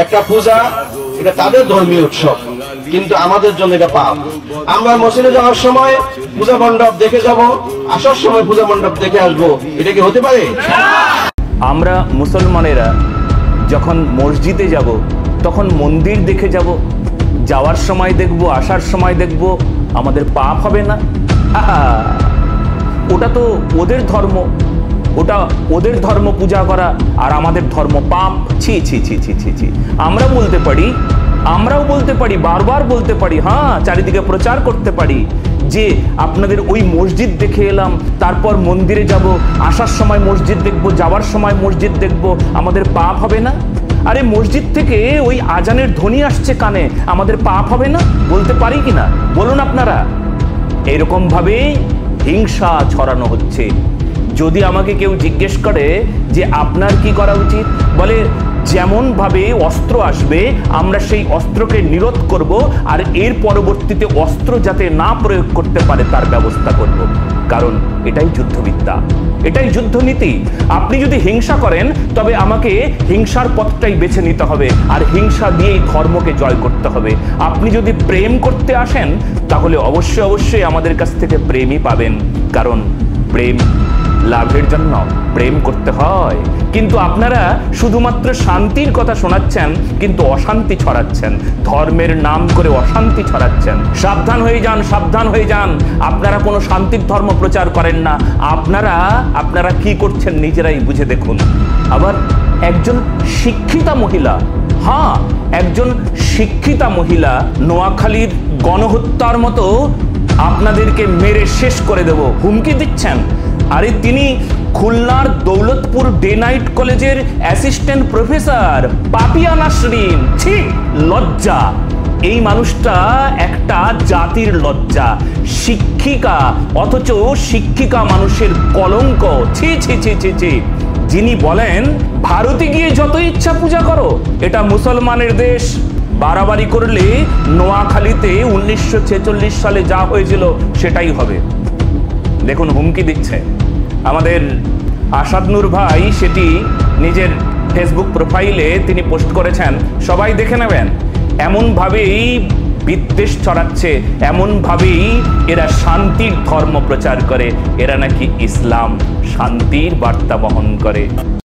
একটা পূজা, এটা তাদের ধর্মীয় উৎসব, কিন্তু আমাদের জন্য এটা পাপ। আমরা মসজিদে যাওয়ার সময় পূজা মণ্ডপ দেখে যাব, আসার সময় পূজা মণ্ডপ দেখে আসবো, এটা কি হতে পারে? আমরা মুসলমানেরা যখন মসজিদে যাব তখন মন্দির দেখে যাব, যাওয়ার সময় দেখব, আসার সময় দেখব, আমাদের পাপ হবে না? ওটা তো ওদের ধর্ম, ওটা ওদের ধর্ম পূজা করা, আর আমাদের ধর্ম পাপ। ছি ছি ছি ছি ছি ছি। আমরাও বলতে পারি, বারবার বলতে পারি, হ্যাঁ, চারিদিকে প্রচার করতে পারি যে আপনাদের ওই মসজিদ দেখে এলাম, তারপর মন্দিরে যাব, আসার সময় মসজিদ দেখব, যাওয়ার সময় মসজিদ দেখব, আমাদের পাপ হবে না? আরে মসজিদ থেকে ওই আজানের ধ্বনি আসছে কানে, আমাদের পাপ হবে না? বলতে পারি কিনা বলুন আপনারা? এরকম ভাবেই হিংসা ছড়ানো হচ্ছে। যদি আমাকে কেউ জিজ্ঞেস করে যে আপনার কি করা উচিত, বলে যেমন ভাবে অস্ত্র আসবে আমরা সেই অস্ত্রকে নিরোধ করব, আর এর পরবর্তীতে অস্ত্র যাতে না প্রয়োগ করতে পারে তার ব্যবস্থা করব। কারণ এটাই যুদ্ধবিদ্যা, এটাই যুদ্ধনীতি। আপনি যদি হিংসা করেন তবে আমাকে হিংসার পথটাই বেছে নিতে হবে, আর হিংসা দিয়েই ধর্মকে জয় করতে হবে। আপনি যদি প্রেম করতে আসেন তাহলে অবশ্যই আমাদের কাছ থেকে প্রেমই পাবেন, কারণ প্রেম লাভের জন্য প্রেম করতে হয়। কিন্তু আপনারা শুধুমাত্র শান্তির কথা শোনাচ্ছেন, কিন্তু অশান্তি ছড়াচ্ছেন, ধর্মের নাম করে অশান্তি ছড়াচ্ছেন। সাবধান হয়ে যান, সাবধান হয়ে যান। আপনারা কোনো শান্তির ধর্ম প্রচার করেন না, আপনারা কি করছেন নিজেরাই বুঝে দেখুন। আবার একজন শিক্ষিতা মহিলা, হ্যাঁ, একজন শিক্ষিতা মহিলা নোয়াখালীর গণহত্যার মতো আপনাদেরকে মেরে শেষ করে দেব হুমকি দিচ্ছেন। আরে তিনি খুলনার দৌলতপুর ডে নাইট কলেজের অ্যাসিস্ট্যান্ট প্রফেসর পাপিয়া নাসরিন। ছি, লজ্জা! এই মানুষটা একটা জাতির লজ্জা। শিক্ষিকা, অথচ শিক্ষিকা মানুষের কলঙ্ক। ছি ছি ছি ছি ছি। যিনি বলেন ভারতে গিয়ে যত ইচ্ছা পূজা করো, এটা মুসলমানের দেশ, বাড়াবাড়ি করলে নোয়াখালীতে 1946 সালে যা হয়েছিল সেটাই হবে। দেখুন হুমকি দিচ্ছে। আমাদের আসাদ নূর ভাই সেটি নিজের ফেসবুক প্রোফাইলে তিনি পোস্ট করেছেন, সবাই দেখে নেবেন। এমনভাবেই বিদ্বেষ ছড়াচ্ছে, এমনভাবেই এরা শান্তির ধর্ম প্রচার করে। এরা নাকি ইসলাম, শান্তির বার্তা বহন করে।